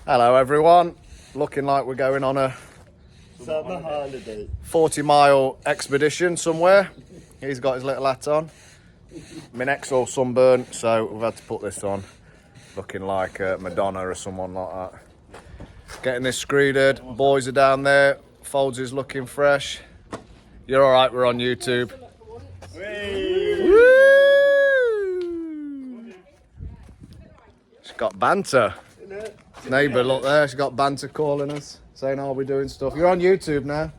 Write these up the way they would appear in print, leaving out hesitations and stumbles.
Hello everyone, looking like we're going on a Summer holiday. 40-mile expedition somewhere. He's got his little hat on. My neck's all sunburnt, so we've had to put this on. Looking like Madonna or someone like that. Getting this screeded, boys are down there, Folds is looking fresh. You're alright, we're on YouTube. Woo! She's got banter. Neighbour, look there, she's got banter calling us, saying, oh, we're doing stuff. You're on YouTube now.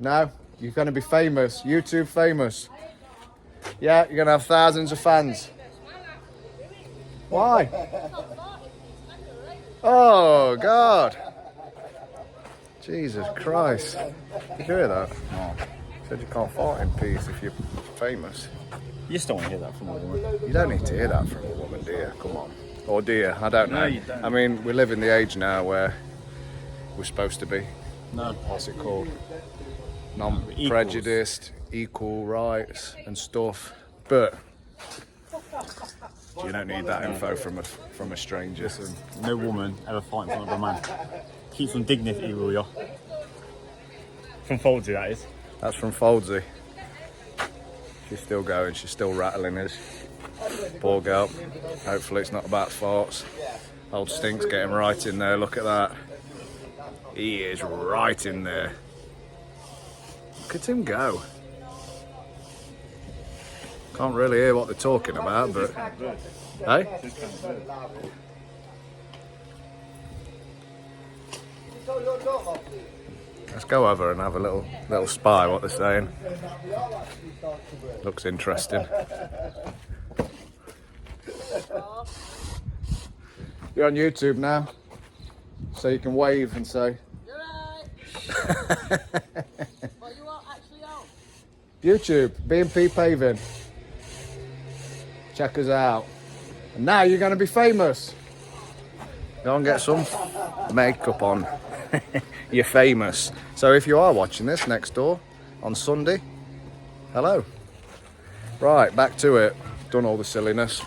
No, you're going to be famous, YouTube famous. Yeah, you're going to have thousands of fans. Why? Oh, God. Jesus Christ. Did you hear that? No. Said you can't fart in peace if you're famous. You just don't want to hear that from a woman. You don't need to hear that from a woman, do you? Come on. Or do you? I don't know. No, you don't. I mean, we live in the age now where we're supposed to be. No. What's it called? Non-prejudiced, equal rights and stuff. But you don't need that info from a stranger. Listen, no woman ever fight in front of a man. Keep some dignity, will ya? From Foldsy, that is. That's from Foldsy. She's still going, she's still rattling us. Poor girl. Hopefully it's not about farts. Old Stink's getting right in there, look at that. He is right in there. Look at him go. Can't really hear what they're talking about, but... Hey? Let's go over and have a little spy what they're saying. Looks interesting. You're on YouTube now, so you can wave and say. You're right. But you are actually out. YouTube, B&P Paving. Check us out. And now you're going to be famous. Go and get some makeup on. You're famous. So if you are watching this next door on Sunday, hello. Right, back to it. Done all the silliness.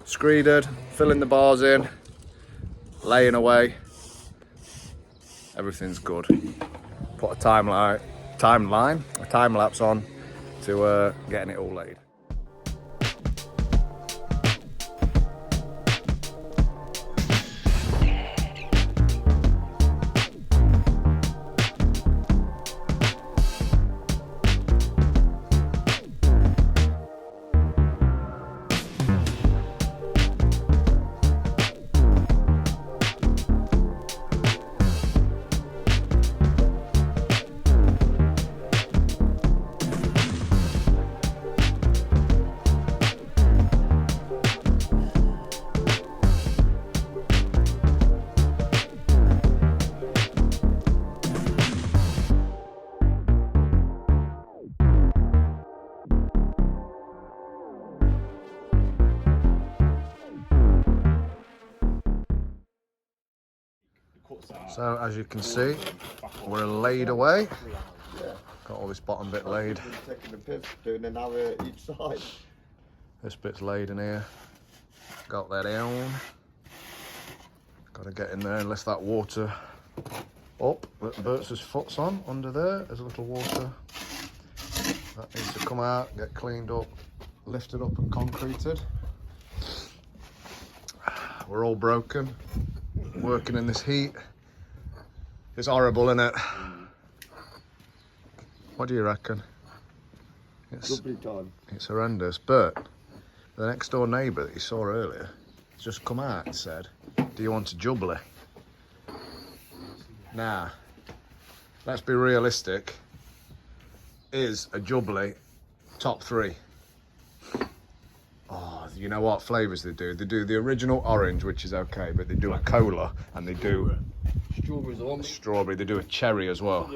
Screeded, filling the bars in, laying away. Everything's good. Put a time lapse on to getting it all laid. So as you can see, we're laid away. Got all this bottom bit laid. Taking the piss, doing an hour each side. This bit's laid in here. Got that on. Got to get in there and lift that water up that Bert's foot's on under there. There's a little water. That needs to come out, get cleaned up, lifted up and concreted. We're all broken, working in this heat. It's horrible, isn't it? What do you reckon? It's horrendous, but the next door neighbour that you saw earlier has just come out and said, do you want a jubbly? Now, let's be realistic. Is a jubbly top 3? Oh, you know what flavours they do? They do the original orange, which is okay, but they do a cola and they do strawberry. They do a cherry as well.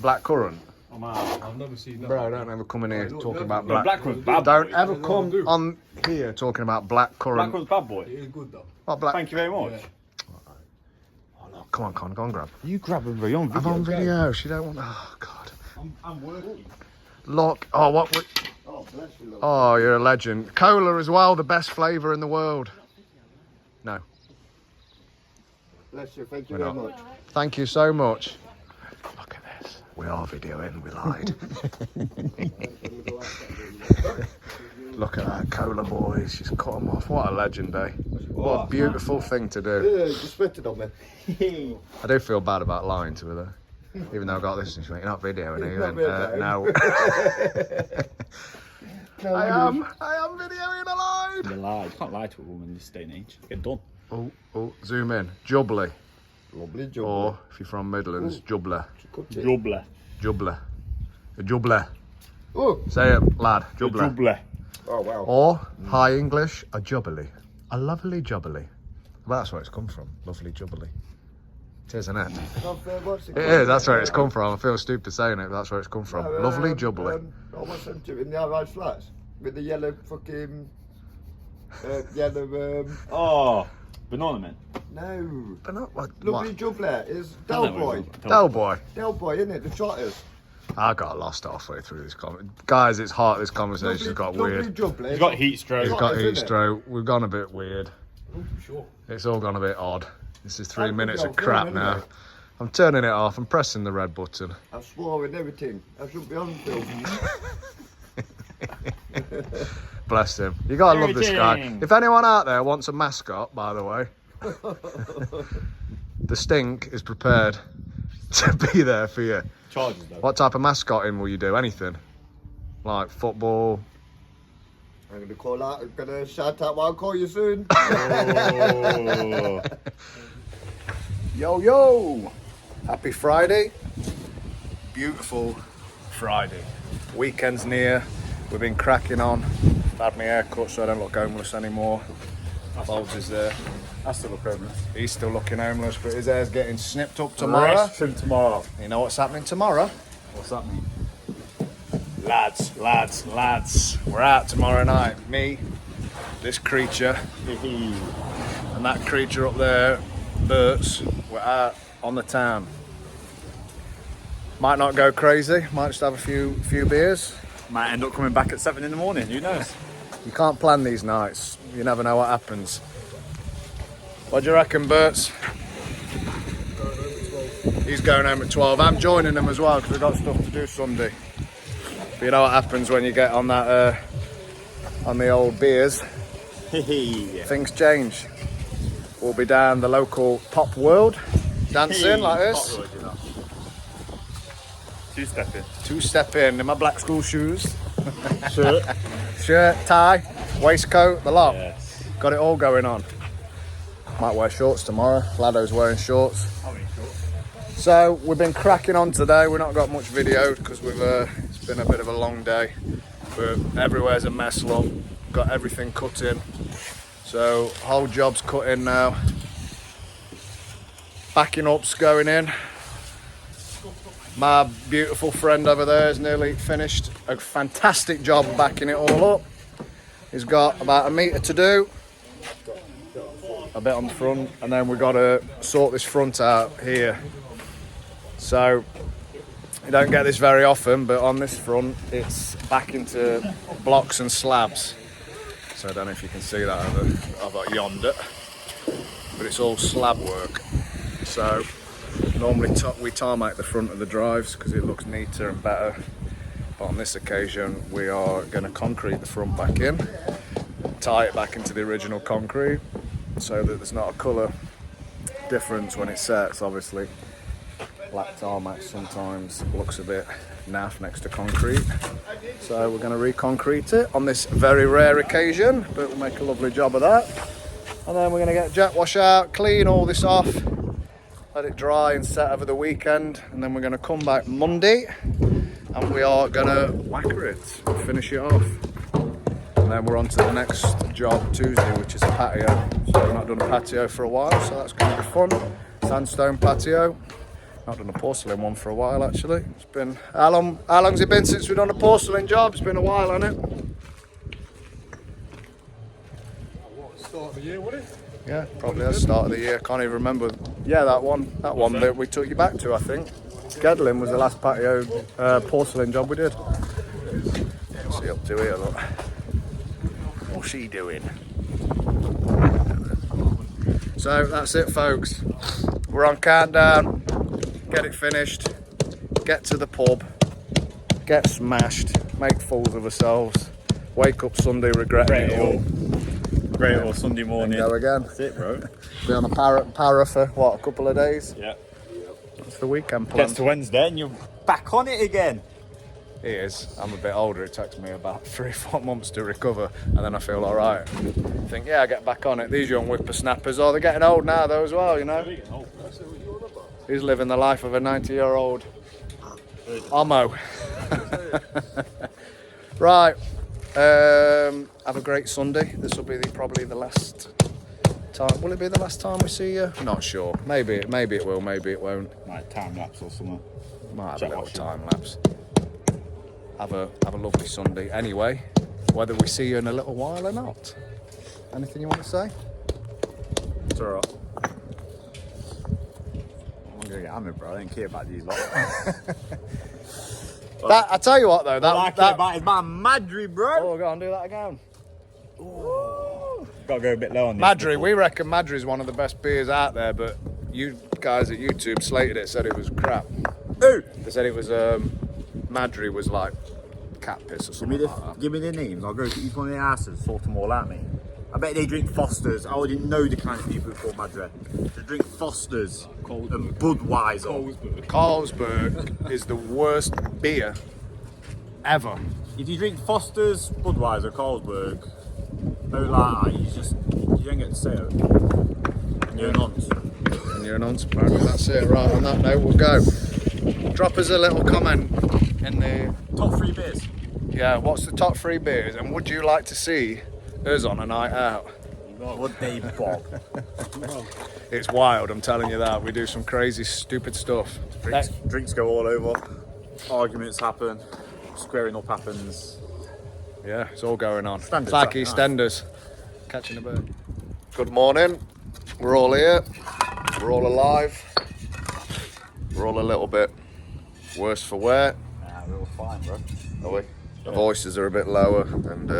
Black currant. Oh man, I've never seen that. Bro, don't ever come in here talking about black. Black currant's bad. Don't ever come on here talking about black currant. Black currant's bad, boy. It is good though. What black? Thank you very much. Yeah. Oh, look, come on, Con, go and grab. You grab him, bro. You're on video. I'm on video. She don't want. Oh God. I'm working. Look. Oh, what? Oh, bless you, love. Oh, you're a legend. Cola as well, the best flavour in the world. No, Bless you, thank you we're very not. much. Thank you so much. Look at this. We are videoing. We lied. Look at that Cola boys. She's cut them off. What a legend, eh? What a beautiful thing to do. Yeah, you spit it on me. I do feel bad about lying to her though. Even though I got this and she went, you're not videoing, are you? Not videoing. No. I am videoing a lie. You lie. You can't lie to a woman in this day and age. Get done. Oh, zoom in. Jubbly. Lovely job. Or, if you're from Midlands, jubbler. Jubbler. Jubbler. A jubbler. Oh. Say it, lad. Jubbler. Jubbler. Oh, wow. Or, high English, a jubbly. A lovely jubbly. Well, that's where it's come from. Lovely jubbly. It is, isn't it? It is, that's where it's come from. I feel stupid saying it, but that's where it's come from. Lovely jubbly. I was sent to in the high flats with the yellow fucking. Yellow. Oh, banana man. No. But not what? Lovely jubbler is Del Boy. Del Boy. Del Boy, isn't it? The trotters. I got lost halfway through this comment. Guys, it's hot. This conversation's got weird. Jubbler. He's got heat stroke. He's got heat stroke. We've gone a bit weird. Oh, sure. It's all gone a bit odd. This is 3 I've minutes got of crap film, now. innit? I'm turning it off. I'm pressing the red button. I swore and everything. I shouldn't be on film. Bless him. You gotta love this guy. Everything. If anyone out there wants a mascot, by the way, the Stink is prepared to be there for you. Charges though. What type of mascotting will you do? Anything? Like football? I'm gonna call out. I'm gonna shout out. I'll call you soon. Oh. Yo! Happy Friday. Beautiful Friday. Weekend's near. We've been cracking on. I've had my hair cut so I don't look homeless anymore. Bob's is there. I still look homeless. He's still looking homeless, but his hair's getting snipped up tomorrow. Rest him tomorrow. You know what's happening tomorrow? What's that mean? Lads. We're out tomorrow night. Me, this creature, and that creature up there, Bert's. We're out on the town. Might not go crazy. Might just have a few beers. Might end up coming back at 7 in the morning. Who knows? You can't plan these nights. You never know what happens. What do you reckon, Bert's? He's going home at 12. I'm joining him as well because we've got stuff to do Sunday. But you know what happens when you get on that, on the old beers. Things change. We'll be down the local pop world, dancing like this. Two-step in my black school shoes. Shirt, tie, waistcoat, the lot. Yes. Got it all going on. Might wear shorts tomorrow. Lado's wearing shorts. So we've been cracking on today. We've not got much video because it's been a bit of a long day. But everywhere's a mess, look. Got everything cut in. So whole job's cut in now. Backing up's going in. My beautiful friend over there has nearly finished a fantastic job backing it all up. He's got about 1 metre to do. A bit on the front, and then we've got to sort this front out here. So you don't get this very often, but on this front it's back into blocks and slabs. So I don't know if you can see that over yonder, but it's all slab work. So normally we tarmac the front of the drives because it looks neater and better, but on this occasion we are going to concrete the front back in, tie it back into the original concrete so that there's not a colour difference when it sets. Obviously black tarmac sometimes looks a bit naff next to concrete, so we're going to re-concrete it on this very rare occasion, but we'll make a lovely job of that. And then we're going to get jack wash out, clean all this off, let it dry and set over the weekend, and then we're going to come back Monday and we are going to lacquer it and finish it off. And then we're on to the next job Tuesday, which is a patio. So we've not done a patio for a while, so that's going to be fun. Sandstone patio. Not done a porcelain one for a while actually. It's been, how long's it been since we've done a porcelain job? It's been a while, hasn't it? Start of the year, would it? Yeah, probably at the start of the year. Can't even remember. Yeah, that one that we took you back to, I think. Gedlin was the last patio porcelain job we did. What's he up to here, look? What's she doing? So that's it, folks. We're on countdown. Get it finished. Get to the pub. Get smashed. Make fools of ourselves. Wake up Sunday regretting it all. Great or Sunday morning. Go again. That's it, bro. Be on a para for what, a couple of days? Yeah. That's the weekend plan. Gets to Wednesday and you're back on it again. It is. I'm a bit older. It takes me about 3-4 months to recover, and then I feel all right. Think, yeah, I get back on it. These young whippersnappers, they're getting old now, though, as well. You know. He's living the life of a 90-year-old homo. Right. Have a great Sunday. This will be probably the last time. Will it be the last time we see you? Not sure. Maybe it will. Maybe it won't. Like time lapse or something. Might have a little time lapse. Have a lovely Sunday. Anyway, whether we see you in a little while or not. Anything you want to say? It's alright. I'm gonna get hammered, bro. I don't care about these lot. I tell you what, though. All I care about is my Madry, bro. Oh, go on, do that again. Gotta go a bit low on this. Madry, we reckon Madry is one of the best beers out there, but you guys at YouTube slated it, said it was crap. Who? They said it was Madry was like cat piss or something like that. Give me the names. I'll go to each one of the houses, sort them all out, mate. I bet they drink Fosters. I already know the kind of people who call Madry. They drink Fosters and Budweiser. Carlsberg is the worst beer ever. If you drink Fosters, Budweiser, Carlsberg, no lie, you don't get to say it. And you're a nonce. And you're a nonce, apparently. That's it. Right, on that note, we'll go. Drop us a little comment in the... Top 3 beers. Yeah, what's the top 3 beers? And would you like to see us on a night out? Would they, Bob? It's wild, I'm telling you that. We do some crazy, stupid stuff. Drinks go all over. Arguments happen. Squaring up happens. Yeah, it's all going on. Standard It's like stuff, nice. EastEnders. Catching a bird. Good morning. We're all here. We're all alive. We're all a little bit worse for wear. Nah, we're all fine, bro. Are we? The voices are a bit lower, and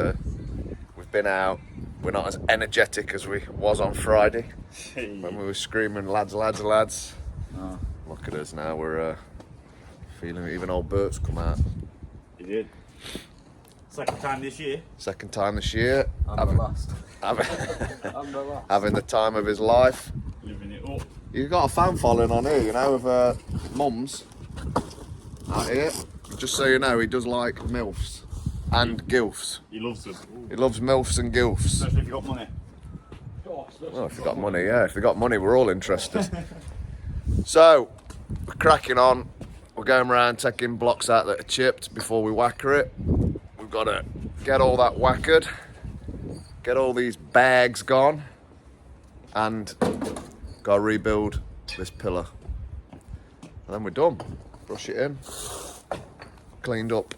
we've been out. We're not as energetic as we was on Friday when we were screaming, lads, lads, lads. Oh. Look at us now. We're feeling it. Even old Bert's come out. He did. Second time this year. Second time this year. I'm the last. Having the time of his life. Living it up. You've got a fan following on here, you know, of mums out here. Just so you know, he does like MILFs and GILFs. He loves them. He loves MILFs and GILFs. Especially if you got money. Well, if you got money, yeah. If you got money, we're all interested. So, we're cracking on. We're going around taking blocks out that are chipped before we whacker it. We've got to get all that whackered, get all these bags gone, and got to rebuild this pillar. And then we're done. Brush it in. Cleaned up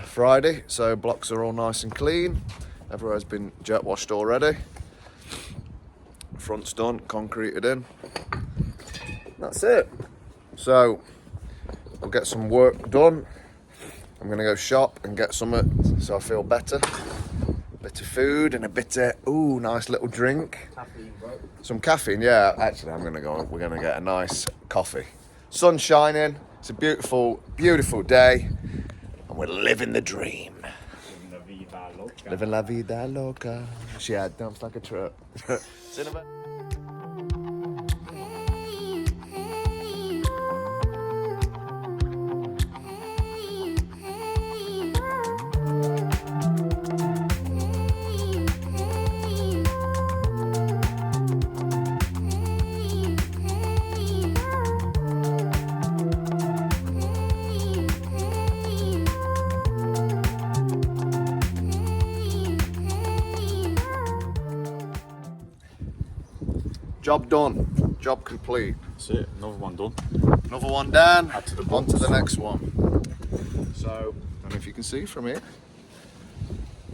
Friday, so blocks are all nice and clean. Everywhere's been jet washed already. Front's done, concreted in. That's it. So we'll get some work done. I'm gonna go shop and get some so I feel better. Bit of food and a bit of nice little drink. Caffeine, bro. Some caffeine, yeah. Actually, we're gonna get a nice coffee. Sun's shining. It's a beautiful, beautiful day, and we're living the dream. Living la vida loca. She had dumps like a truck. See you in a bit. Job done. Job complete. That's it. Another one done. Another one down. Add to the On to box. the next one. So, I don't know if you can see from here.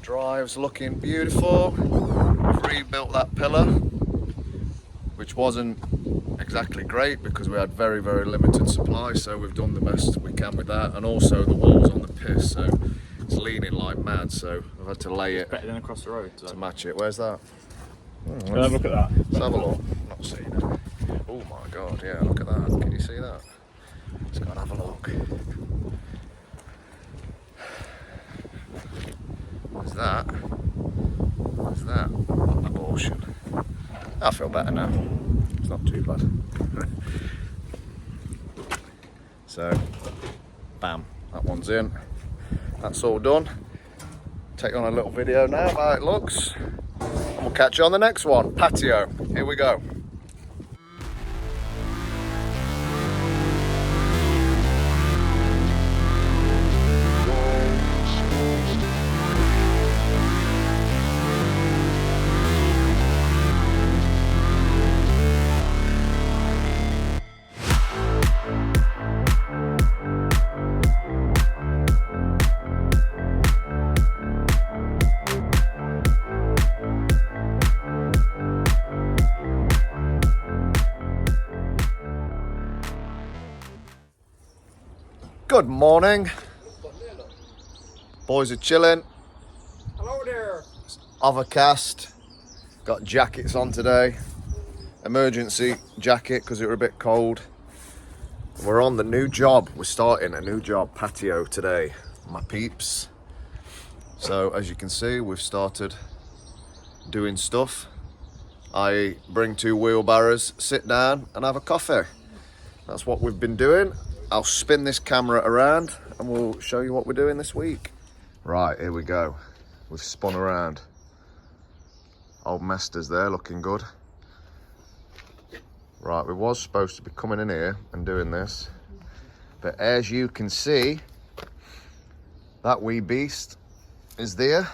Drive's looking beautiful. We've rebuilt that pillar, which wasn't exactly great because we had very, very limited supply. So we've done the best we can with that, and also the walls on the piss. So like mad, so I've had to lay it Better than across the road. So. to match it. Where's that? Have a look at that. Let's have a look. Not seen it. Oh my god, yeah, look at that. Can you see that? Let's go and have a look. What's that? What's that? Abortion. I feel better now. It's not too bad. So, bam, that one's in. That's all done. Take on a little video now of how it looks. And we'll catch you on the next one. Patio. Here we go. Good morning. Boys are chilling. Hello there. Overcast. Got jackets on today. Emergency jacket because it were a bit cold. We're on the new job. We're starting a new job, patio, today. My peeps. So as you can see, we've started doing stuff. I bring 2 wheelbarrows, sit down and have a coffee. That's what we've been doing. I'll spin this camera around and we'll show you what we're doing this week. Right, here we go. We've spun around. Old Mester's there, looking good. Right, we was supposed to be coming in here and doing this, but as you can see, that wee beast is there.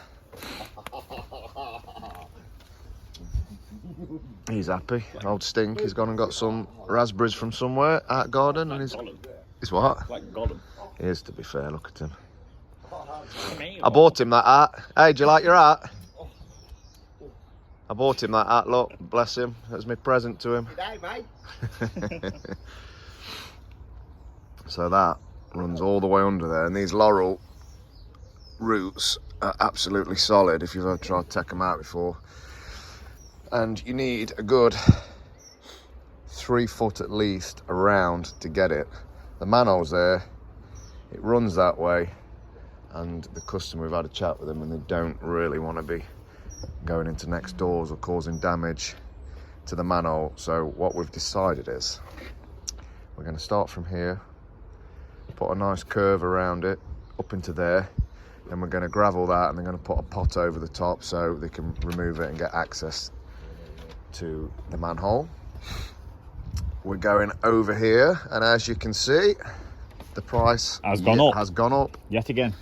He's happy. Old Stink, he's gone and got some raspberries from somewhere out garden, and he's what? Like Gollum. He is, to be fair, look at him. I bought him that hat. Hey, do you like your hat? I bought him that hat, look, bless him. That's my present to him. So that runs all the way under there, and these laurel roots are absolutely solid if you've ever tried to take them out before. And you need a good 3 foot at least around to get it. The manhole's there, it runs that way, and the customer, we've had a chat with them and they don't really want to be going into next doors or causing damage to the manhole. So what we've decided is we're going to start from here, put a nice curve around it up into there, then we're going to gravel that and they're going to put a pot over the top so they can remove it and get access to the manhole. We're going over here, and as you can see, the price has gone up yet again.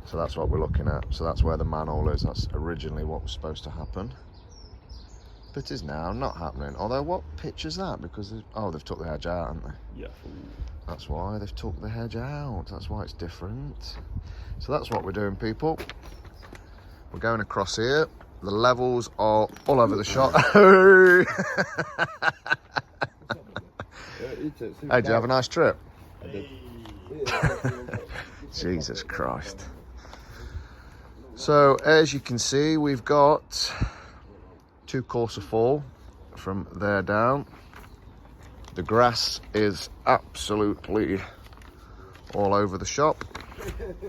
So that's what we're looking at. So that's where the manhole is. That's originally what was supposed to happen, but is now not happening. Although, what pitch is that? Because they've took the hedge out, haven't they? Yeah. That's why they've took the hedge out. That's why it's different. So that's what we're doing, people. We're going across here. The levels are all over the shop. Hey, do you have a nice trip? Jesus Christ. So, as you can see, we've got 2 course of fall from there down. The grass is absolutely all over the shop.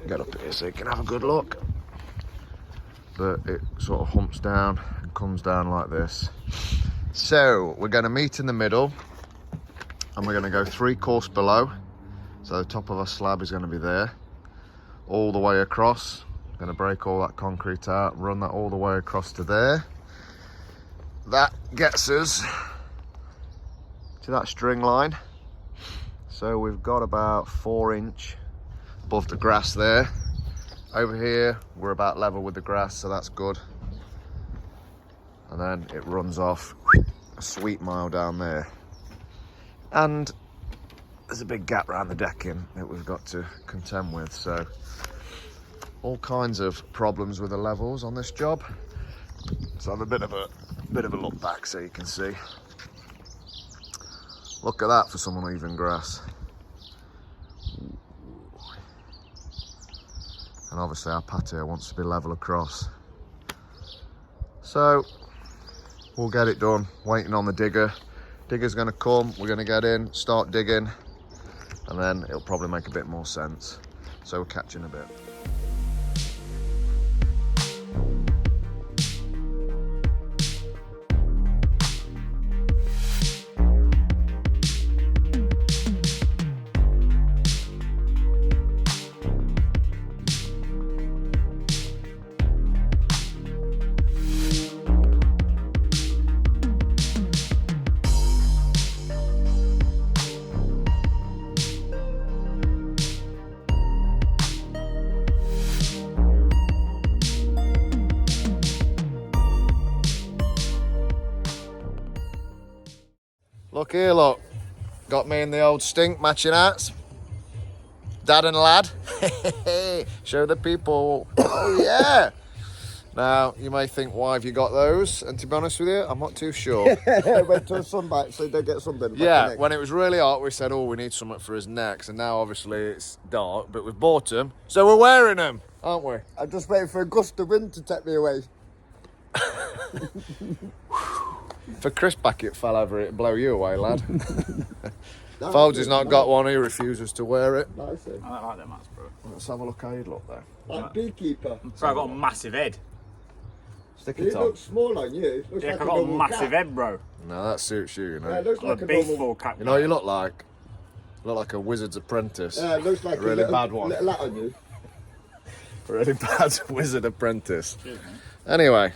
Get up here so you can have a good look. But it sort of humps down and comes down like this. So we're going to meet in the middle and we're going to go 3 course below. So the top of our slab is going to be there, all the way across. Going to break all that concrete out, run that all the way across to there. That gets us to that string line. So we've got about 4 inch above the grass there. Over here, we're about level with the grass, so that's good. And then it runs off a sweet mile down there. And there's a big gap around the decking that we've got to contend with. So all kinds of problems with the levels on this job. So have a bit of a look back so you can see. Look at that for some uneven grass. and obviously our patio wants to be level across. So we'll get it done, waiting on the digger. Digger's gonna come, we're gonna get in, start digging, and then it'll probably make a bit more sense. So we'll catch you in a bit. Look here, look. Got me in the old stink matching hats. Dad and lad. Show the people. Oh, yeah. Now, you may think, why have you got those? And to be honest with you, I'm not too sure. Went to a sunbite so they get sunburn. Yeah, when it was really hot, we said, oh, we need something for his necks. And now, obviously, it's dark, but we've bought them. So we're wearing them, aren't we? I'm just waiting for a gust of wind to take me away. If a crisp packet fell over, it'd blow you away, lad. Folds has not got one, he refuses to wear it. Nice. I don't like them hats, bro. Let's have a look how you'd look there. Like beekeeper. Bro, I've got a massive head. Stick It it on. looks small on you. Looks Yeah, like I've a got a normal massive cat. head, bro. No, that suits you, you know. Yeah, it looks I'm like a a normal. baseball cap. You know what you look like? You look like a wizard's apprentice. Yeah, it looks like really a little, bad one. little hat on you. Really bad wizard apprentice. Anyway,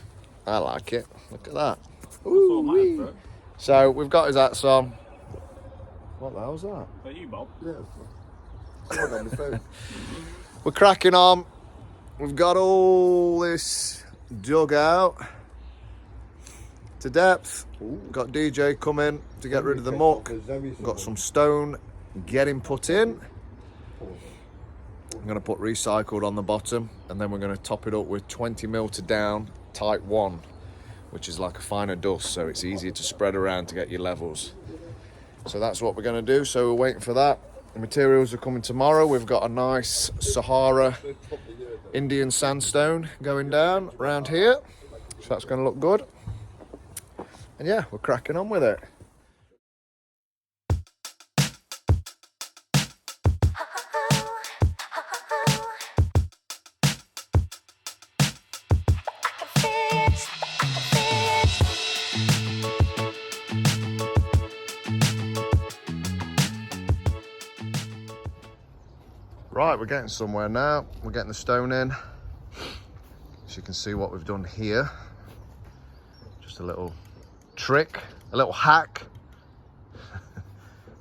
I like it. Look at that. Ooh, matters, bro. So we've got his hats on. What the hell's that? Are you, Bob? Yeah. Someone on the phone. We're cracking on. We've got all this dug out to depth. Got DJ coming to get rid of the muck. Got some stone getting put in. I'm going to put recycled on the bottom, and then we're going to top it up with 20mm to down type 1, which is like a finer dust, so it's easier to spread around to get your levels. So that's what we're going to do. So we're waiting for that. The materials are coming tomorrow. We've got a nice Sahara Indian sandstone going down around here, so that's going to look good. And yeah, we're cracking on with it. Right, we're getting somewhere now. We're getting the stone in. As you can see what we've done here. Just a little trick, a little hack.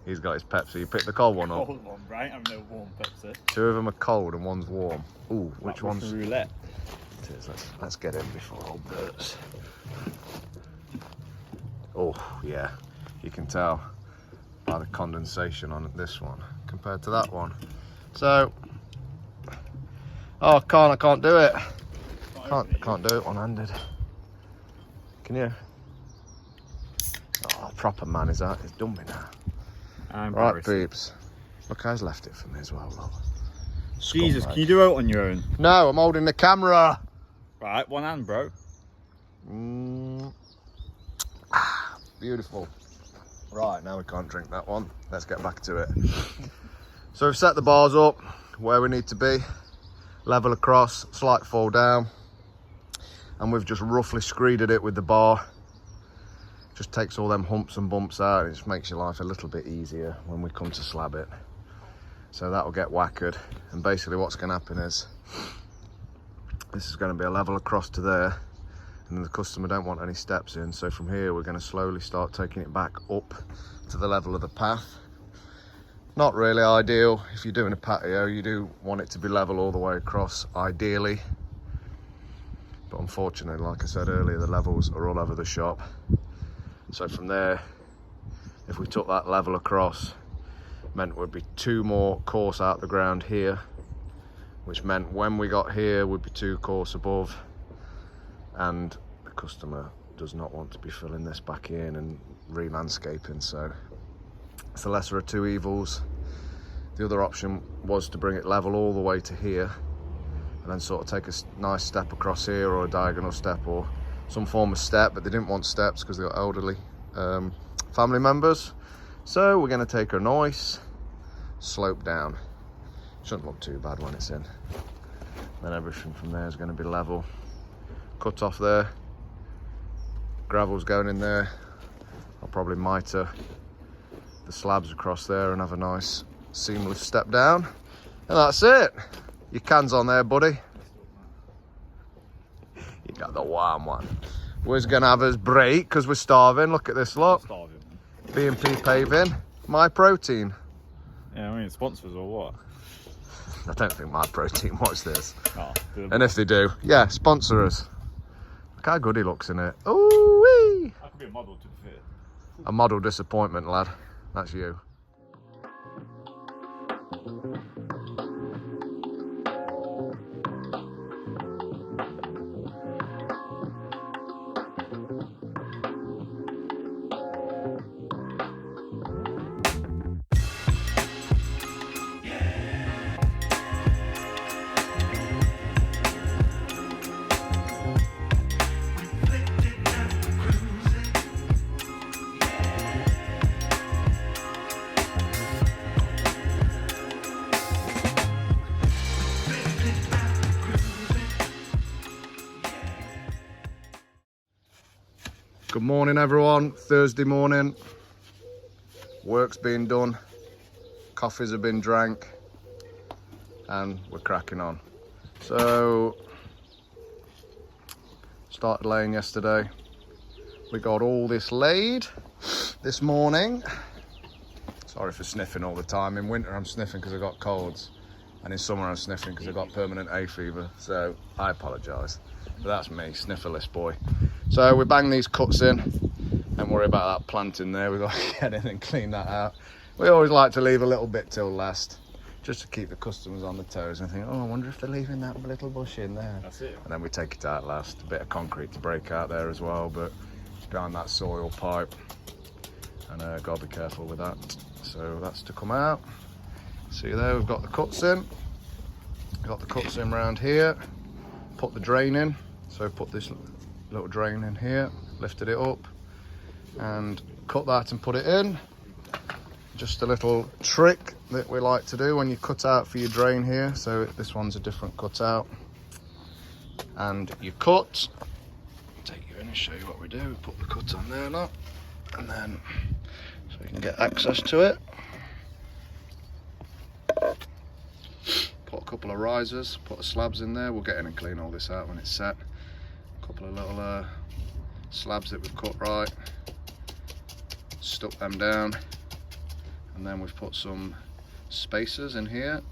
He's got his Pepsi. You picked the cold one up. Cold one, right? I've no warm Pepsi. Two of them are cold and one's warm. Ooh, which Like one's? Russian roulette. It is. Let's get in before it all bursts. Oh, yeah. You can tell by the condensation on this one compared to that one. So, oh, I can't do it. Can't do it one-handed. Can you? Oh, proper man is that. He's done me now. Right, peeps. Look, he's left it for me as well, look. Jesus, Scumbag. can you do it on your own? No, I'm holding the camera. Right, one hand, bro. Beautiful. Right, now we can't drink that one. Let's get back to it. So we've set the bars up where we need to be. Level across, slight fall down. And we've just roughly screeded it with the bar. Just takes all them humps and bumps out. It just makes your life a little bit easier when we come to slab it. So that'll get whackered. And basically what's going to happen is this is going to be a level across to there. And the customer don't want any steps in. So from here, we're going to slowly start taking it back up to the level of the path. Not really ideal. If you're doing a patio, you do want it to be level all the way across, ideally. But unfortunately, like I said earlier, the levels are all over the shop. So from there, if we took that level across, meant would be 2 more course out the ground here, which meant when we got here would be 2 course above, and the customer does not want to be filling this back in and re-landscaping, so it's the lesser of 2 evils. The other option was to bring it level all the way to here, and then sort of take a nice step across here, or a diagonal step, or some form of step, but they didn't want steps because they got elderly family members. So we're going to take a nice slope down. Shouldn't look too bad when it's in. Then everything from there is going to be level. Cut off there. Gravel's going in there. I'll probably mitre the slabs across there and have a nice seamless step down. And that's it. Your can's on there, buddy. You got the warm one. We're going to have us break because we're starving. Look at this lot. B&P Paving. My Protein. Yeah, I mean sponsors or what? I don't think My Protein watch this. Oh, and if they do, yeah, sponsor us. Look how good he looks in it. Ooh-wee! That could be a model to fit. A model disappointment, lad. That's you. Good morning, everyone. Thursday morning. Work's been done. Coffees have been drank. And we're cracking on. So, started laying yesterday. We got all this laid this morning. Sorry for sniffing all the time. In winter I'm sniffing because I got colds. And in summer I'm sniffing because I got permanent hay fever. So, I apologise. But that's me, snifferless boy. So we bang these cuts in, don't worry about that plant in there, we've got to get in and clean that out. We always like to leave a little bit till last, just to keep the customers on the toes and think, oh, I wonder if they're leaving that little bush in there. That's it. And then we take it out last, a bit of concrete to break out there as well, but behind that soil pipe, and got to be careful with that. So that's to come out. See there, we've got the cuts in. Got the cuts in around here, put the drain in, so put this little drain in here, lifted it up and cut that and put it in. Just a little trick that we like to do when you cut out for your drain here. So this one's a different cut out, and you cut, take you in and show you what we do. We put the cut on there, look, and then so you can get access to it. Put a couple of risers, put the slabs in there. We'll get in and clean all this out when it's set. Couple of little slabs that we've cut right, stuck them down, and then we've put some spacers in here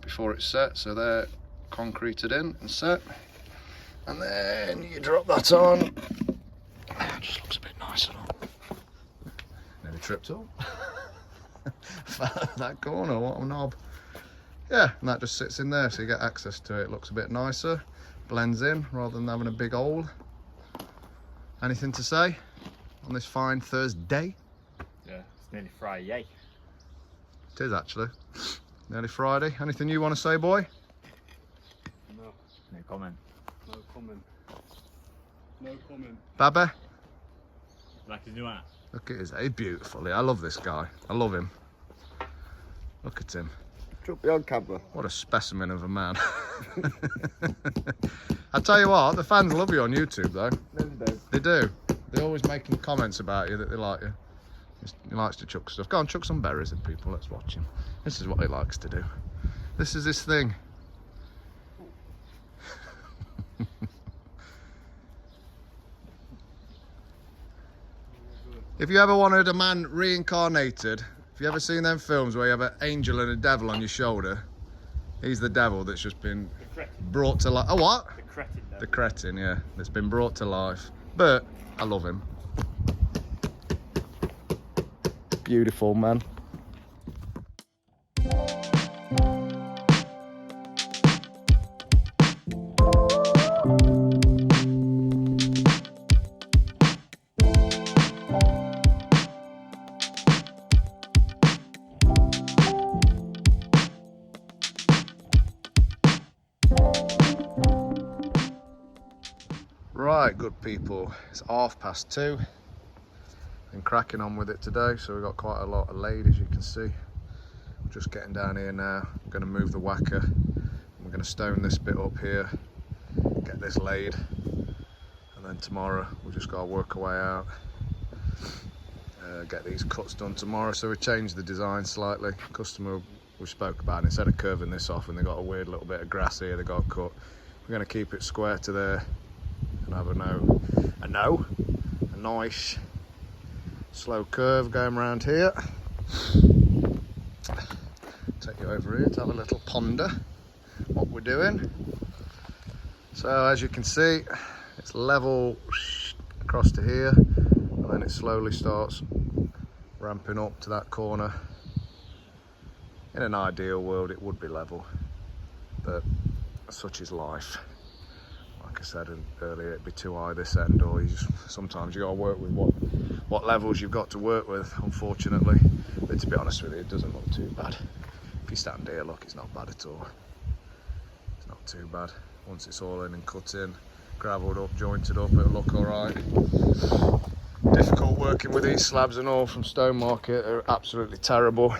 before it's set, so they're concreted in and set, and then you drop that on. It just looks a bit nicer. Nearly tripped up. That corner, what a knob. Yeah, and that just sits in there so you get access to it. Looks a bit nicer. Blends in rather than having a big hole. Anything to say on this fine Thursday? Yeah, it's nearly Friday. It is actually. Nearly Friday. Anything you want to say, boy? No. No comment. No comment. No comment. Baba? Like his new hat. Look at his, he's beautiful. I love this guy. I love him. Look at him. Should be on camera. What a specimen of a man. I tell you what, the fans love you on YouTube though. They do. They're always making comments about you that they like you. He likes to chuck stuff. Go on, chuck some berries at people. Let's watch him. This is what he likes to do. This is his thing. If you ever wanted a man reincarnated, if you ever seen them films where you have an angel and a devil on your shoulder, he's the devil that's just been brought to life. Oh, what? The cretin. The cretin, yeah. That's been brought to life. But I love him. Beautiful man. Right, good people, it's 2:30. Been cracking on with it today, so we've got quite a lot of laid, as you can see. Just getting down here now. I'm going to move the whacker. I'm going to stone this bit up here, get this laid, and then tomorrow we've just got to work our way out. Get these cuts done tomorrow. So we changed the design slightly. Customer we spoke about, instead of curving this off and they got a weird little bit of grass here they got to cut, we're going to keep it square to there and have a nice slow curve going around here. Take you over here to have a little ponder what we're doing. So as you can see, it's level across to here, and then it slowly starts ramping up to that corner. In an ideal world it would be level, but such is life. Like I said earlier, it'd be too high this end, or sometimes you got to work with what levels you've got to work with, unfortunately. But to be honest with you, it doesn't look too bad. If you stand here, look, it's not bad at all. It's not too bad. Once it's all in and cut in, gravelled up, jointed up, it'll look alright. Difficult working with these slabs and all from Stone Market, they're absolutely terrible.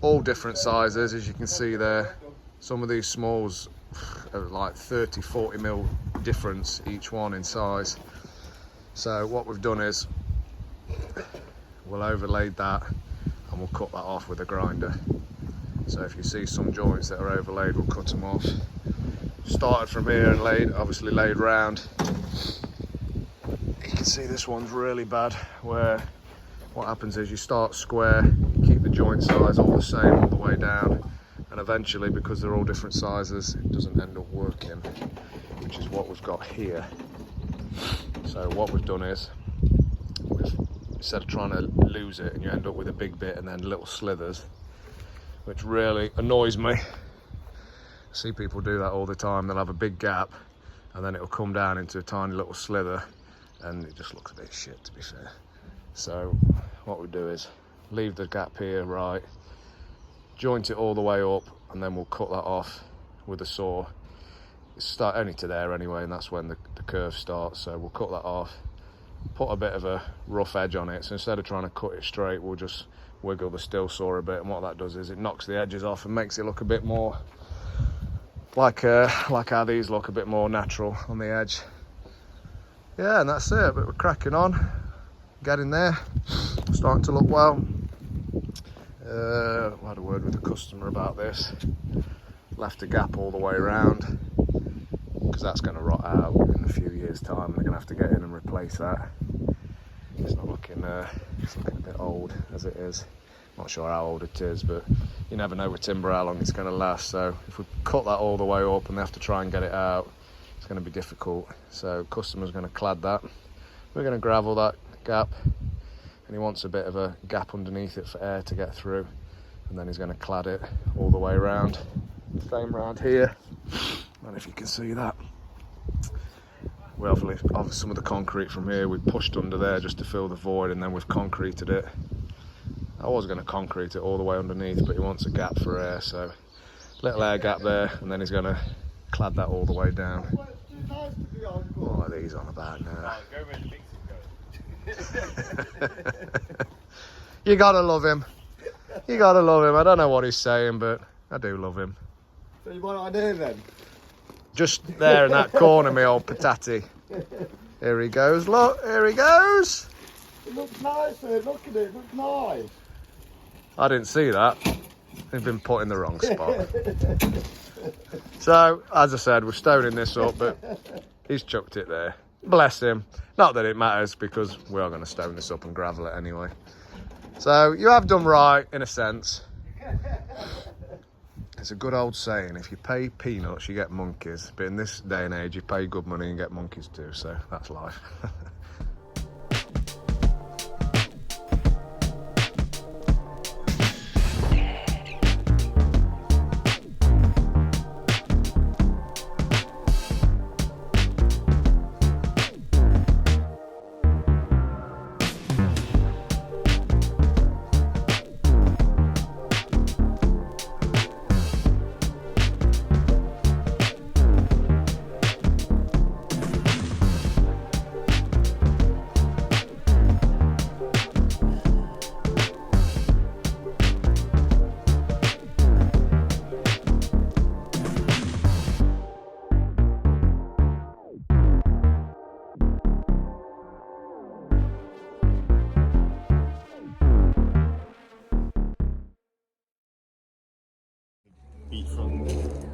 All different sizes, as you can see there. Some of these smalls are like 30-40 mil difference each one in size. So what we've done is we'll overlay that and we'll cut that off with a grinder. So if you see some joints that are overlaid, we'll cut them off. Started from here and obviously laid round. You can see this one's really bad, where what happens is you start square, you keep the joint size all the same all the way down, and eventually, because they're all different sizes, it doesn't end up working, which is what we've got here. So what we've done is, instead of trying to lose it and you end up with a big bit and then little slithers, which really annoys me. I see people do that all the time. They'll have a big gap and then it'll come down into a tiny little slither, and it just looks a bit shit, to be fair. So what we do is leave the gap here, right, joint it all the way up, and then we'll cut that off with a saw. It's only to there anyway, and that's when the curve starts. So we'll cut that off, put a bit of a rough edge on it. So instead of trying to cut it straight, we'll just wiggle the still saw a bit, and what that does is it knocks the edges off and makes it look a bit more like how these look, a bit more natural on the edge. Yeah, and that's it. But we're cracking on, getting there, starting to look well. I had a word with the customer about this. Left a gap all the way around, because that's going to rot out in a few years' time. They're going to have to get in and replace that. It's looking a bit old as it is. Not sure how old it is, but you never know with timber how long it's going to last. So if we cut that all the way up and they have to try and get it out, it's going to be difficult. So customer's going to clad that. We're going to gravel that gap, and he wants a bit of a gap underneath it for air to get through, and then he's going to clad it all the way around. Same round here, and if you can see that, we obviously some of the concrete from here we pushed under there just to fill the void, and then we've concreted it. I was going to concrete it all the way underneath, but he wants a gap for air, so little air gap there, and then he's going to clad that all the way down. What are these on about now? You gotta love him. You gotta love him. I don't know what he's saying, but I do love him. So you want it on here then? Just there in that corner, me old patati. Here he goes, look, here he goes. It looks nice, man. Look at it, it looks nice. I didn't see that. He's been put in the wrong spot. So, as I said, we're stoning this up, but he's chucked it there. Bless him. Not that it matters, because we are going to stone this up and gravel it anyway. So, you have done right, in a sense. It's a good old saying, if you pay peanuts, you get monkeys. But in this day and age, you pay good money and get monkeys too, so that's life. Beachfront.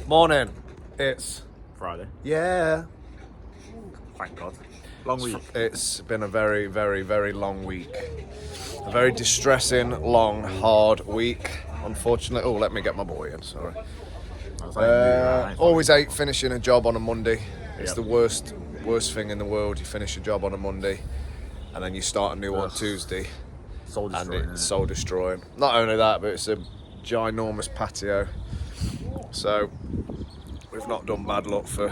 Morning. It's Friday. yeah. Thank God. Long week. It's been a very, very, very long week. A very distressing, long, hard week. Unfortunately, oh, let me get my boy in. Sorry. Always hate finishing a job on a Monday. It's the worst thing in the world. You finish a job on a Monday, and then you start a new one Tuesday, Soul and destroying. it's soul destroying. Not only that, but it's a ginormous patio. So we've not done bad luck for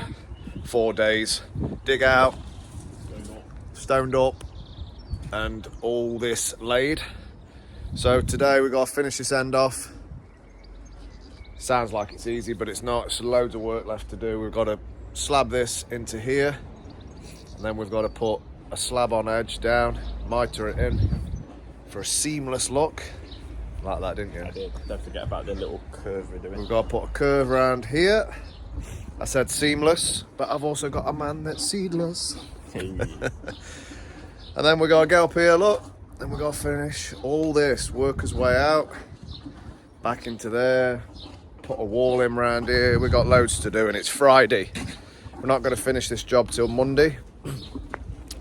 4 days. Dig out, stoned up, and all this laid. So today we got to finish this end off. Sounds like it's easy, but it's not. It's loads of work left to do. We've got to slab this into here, and then we've got to put a slab on edge down, mitre it in for a seamless look. Like that, didn't you? I did. Don't forget about the little curve we're doing. We've got to put a curve around here. I said seamless, but I've also got a man that's seedless. Hey. And then we're going to go up here, look, and we're going to finish all this, work his way out, back into there, put a wall in round here. We've got loads to do, and it's Friday. We're not going to finish this job till Monday,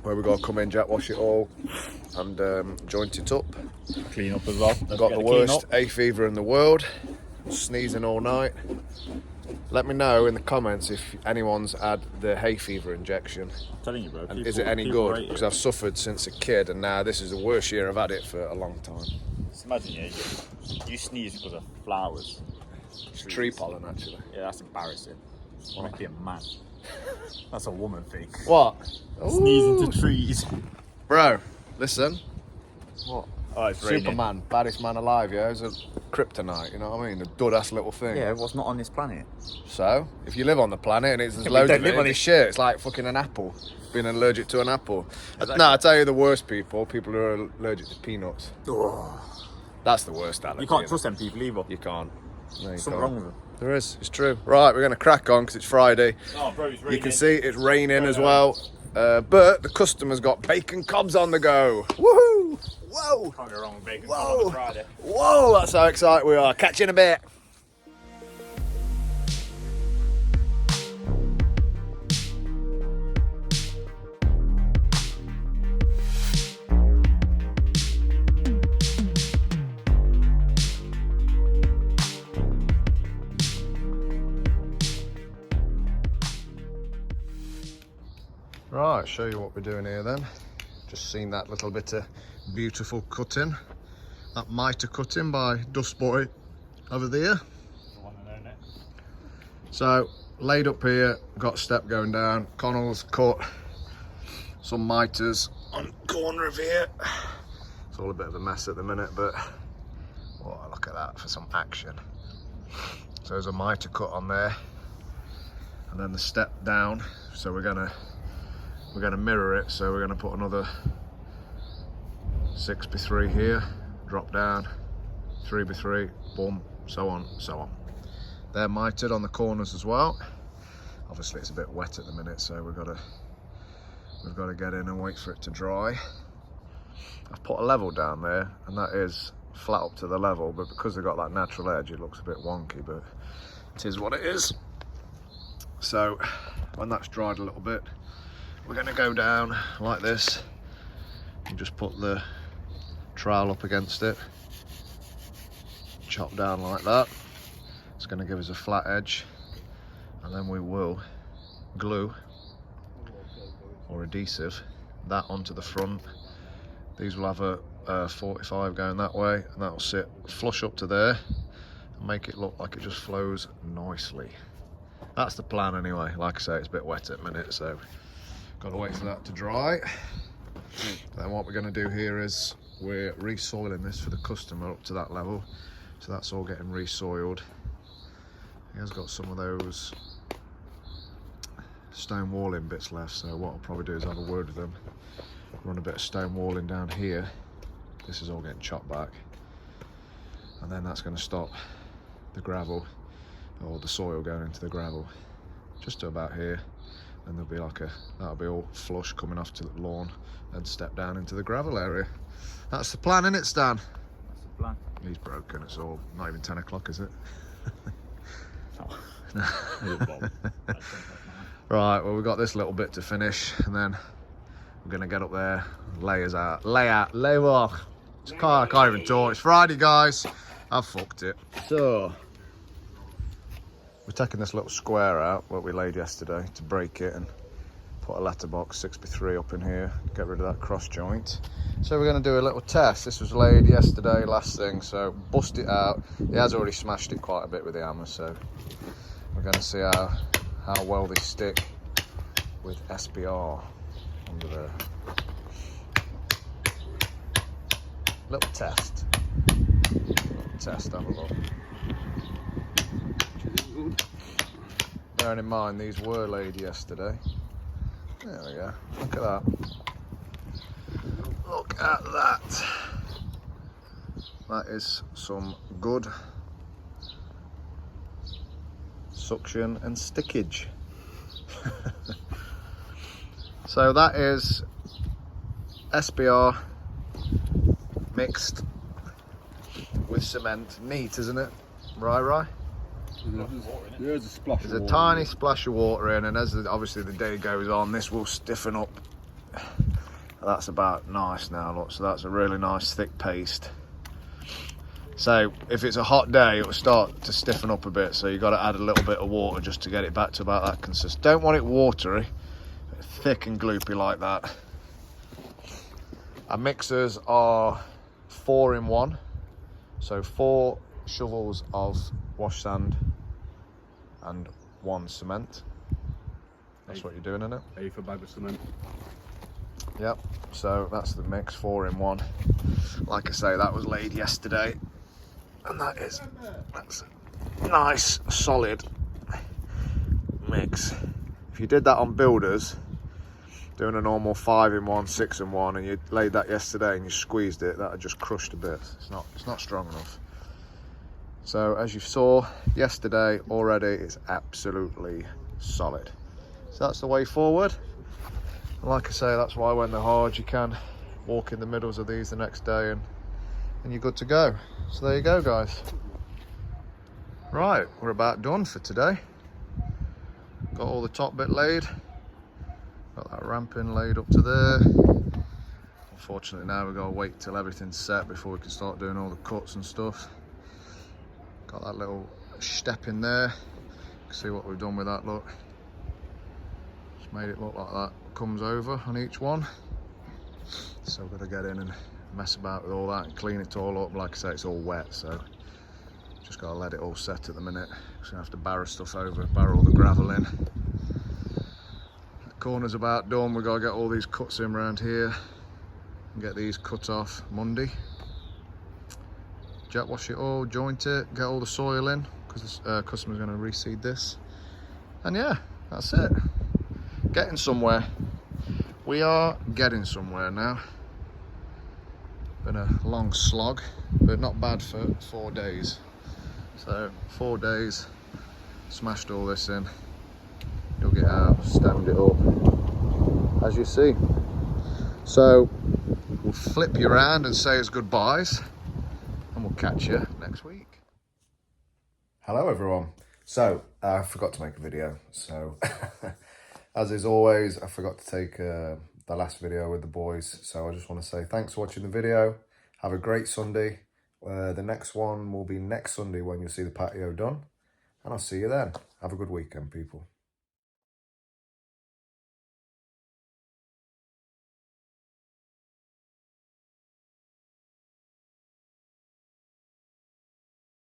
where we're going to come in, jack wash it all, and joint it up. Clean up as well. I've got the worst hay fever in the world, sneezing all night. Let me know in the comments if anyone's had the hay fever injection. I'm telling you, bro. And is it any good? Because I've suffered since a kid, and now this is the worst year I've had it for a long time. Just imagine, you sneeze because of flowers. It's tree pollen, actually. Yeah, that's embarrassing. I want to be a man. That's a woman thing. What? Sneeze Ooh. into trees. Bro, listen. What? Oh, it's raining. Superman, baddest man alive, yeah? He's a kryptonite, you know what I mean? A dud-ass little thing. Yeah, what's not on this planet? So, if you live on the planet and there's we loads don't of live it, on it's it. shit. It's like fucking an apple. Being allergic to an apple. Exactly. No, I tell you the worst people who are allergic to peanuts. Oh. That's the worst allergy. You can't innit? trust them people either. You can't. No, you Something can't. wrong with them. There is, it's true. Right, we're going to crack on because it's Friday. Oh, bro, it's raining. You can see it's raining as well. But the customer's got bacon cobs on the go. Woohoo! Whoa! Can't go wrong with bacon Whoa! on Friday. Whoa, that's how excited we are. Catch you in a bit. Right, show you what we're doing here then. Just seen that little bit of beautiful cutting. That mitre cutting by Dust Boy over there. So, laid up here, got a step going down. Connell's cut some mitres on the corner of here. It's all a bit of a mess at the minute, but oh, look at that for some action. So there's a mitre cut on there, and then the step down. So we're gonna mirror it. So we're gonna put another 6x3 here, drop down, 3x3, boom, so on, so on. They're mitered on the corners as well. Obviously it's a bit wet at the minute, so we've got to get in and wait for it to dry. I've put a level down there, and that is flat up to the level, but because they've got that natural edge, it looks a bit wonky, but it is what it is. So when that's dried a little bit, we're going to go down like this and just put the trowel up against it, chop down like that. It's going to give us a flat edge, and then we will glue or adhesive that onto the front. These will have a 45 going that way, and that will sit flush up to there and make it look like it just flows nicely. That's the plan anyway. Like I say, it's a bit wet at the minute, so got to wait for that to dry. Then what we're going to do here is we're resoiling this for the customer up to that level, so that's all getting resoiled. He has got some of those stone walling bits left, so what I'll probably do is have a word with them, run a bit of stone walling down here. This is all getting chopped back, and then that's going to stop the gravel or the soil going into the gravel just to about here. And there'll be like that'll be all flush coming off to the lawn and step down into the gravel area. That's the plan, isn't it, Stan? That's the plan. He's broken. It's all not even 10 o'clock, is it? Right, well, we've got this little bit to finish, and then we're gonna get up there, lay off. I can't even talk. It's Friday, guys. I've fucked it. So we're taking this little square out what we laid yesterday to break it and put a letterbox 6x3 up in here, get rid of that cross joint. So we're going to do a little test. This was laid yesterday, last thing, so bust it out. He has already smashed it quite a bit with the hammer, so we're going to see how well they stick with SBR under there. Little test. Have a look. Bearing in mind these were laid yesterday. There we go. Look at that. Look at that. That is some good suction and stickage. So that is SBR mixed with cement. Neat, isn't it? Right? There's a splash There's of a water. tiny splash of water in, and as obviously the day goes on, this will stiffen up. That's about nice now, look. So that's a really nice thick paste. So if it's a hot day, it will start to stiffen up a bit. So you've got to add a little bit of water just to get it back to about that consistency. Don't want it watery, thick and gloopy like that. Our mixers are 4-in-1. So 4 shovels of wash sand and 1 cement. That's what you're doing, isn't it? 8 for a bag of cement. Yep, so that's the mix, 4-in-1. Like I say, that was laid yesterday. And that's a nice, solid mix. If you did that on builders, doing a normal 5-in-1, 6-in-1, and you laid that yesterday and you squeezed it, that had just crushed a bit. It's not strong enough. So as you saw yesterday already, it's absolutely solid. So that's the way forward. And like I say, that's why when they're hard, you can walk in the middles of these the next day and you're good to go. So there you go, guys. Right, we're about done for today. Got all the top bit laid. Got that ramping laid up to there. Unfortunately now we've got to wait till everything's set before we can start doing all the cuts and stuff. Got that little step in there. See what we've done with that, look. Just made it look like that comes over on each one. So we've got to get in and mess about with all that and clean it all up. Like I say, it's all wet, so just got to let it all set at the minute. Just gonna have to barrow stuff over, barrow all the gravel in. The corner's about done. We've got to get all these cuts in around here and get these cut off Monday. Jet wash it all, joint it, get all the soil in because the customer's going to reseed this. And yeah, that's it. Getting somewhere. We are getting somewhere now. Been a long slog, but not bad for 4 days. So 4 days, smashed all this in, dug it out, stemmed it up, as you see. So we'll flip you around and say us goodbyes, and we'll catch you next week. Hello everyone. So I forgot to make a video, so as is always, I forgot to take the last video with the boys. So I just want to say thanks for watching the video. Have a great Sunday. The next one will be next Sunday when you'll see the patio done, and I'll see you then. Have a good weekend, people.